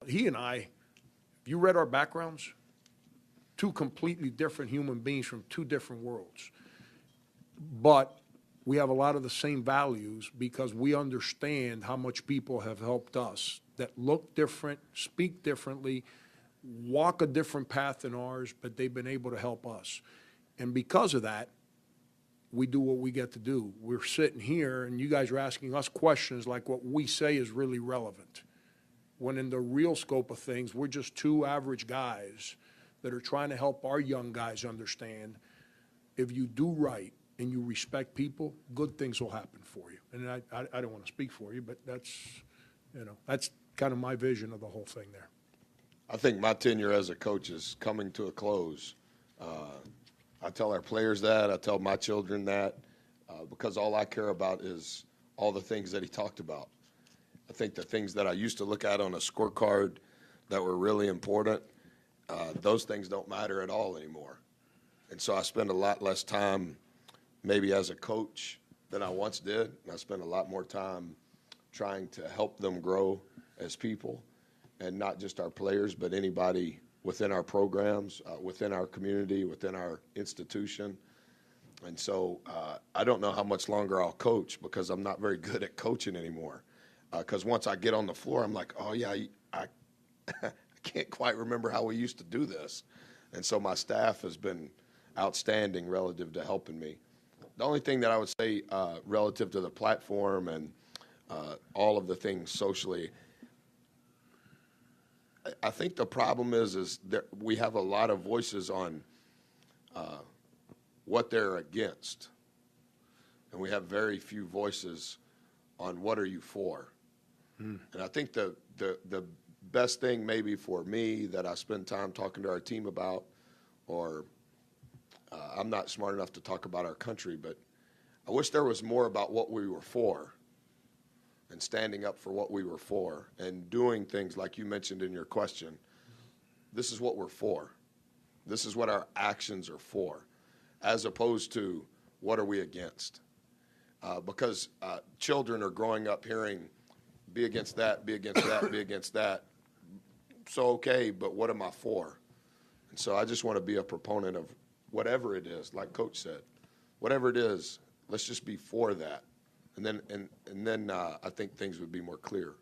He and I, you read our backgrounds, two completely different human beings from two different worlds. But we have a lot of the same values because we understand how much people have helped us that look different, speak differently, walk a different path than ours, but they've been able to help us. And because of that, we do what we get to do. We're sitting here and you guys are asking us questions like what we say is really relevant. When in the real scope of things, we're just two average guys that are trying to help our young guys understand if you do right and you respect people, good things will happen for you. And I don't want to speak for you, but that's kind of my vision of the whole thing there. I think my tenure as a coach is coming to a close. I tell our players that. I tell my children that because all I care about is all the things that he talked about. I think the things that I used to look at on a scorecard that were really important, those things don't matter at all anymore. And so I spend a lot less time maybe as a coach than I once did. And I spend a lot more time trying to help them grow as people, and not just our players, but anybody within our programs, within our community, within our institution. And so I don't know how much longer I'll coach because I'm not very good at coaching anymore. Because once I get on the floor, I'm like, oh, yeah, I can't quite remember how we used to do this. And so my staff has been outstanding relative to helping me. The only thing that I would say relative to the platform and all of the things socially, I think the problem is that we have a lot of voices on what they're against, and we have very few voices on what are you for. And I think the best thing maybe for me that I spend time talking to our team about, or I'm not smart enough to talk about our country, but I wish there was more about what we were for and standing up for what we were for and doing things like you mentioned in your question. This is what we're for. This is what our actions are for, as opposed to what are we against. Because children are growing up hearing, be against that, be against that, be against that. So, okay, but what am I for? And so I just want to be a proponent of whatever it is, like Coach said. Whatever it is, let's just be for that. And then I think things would be more clear.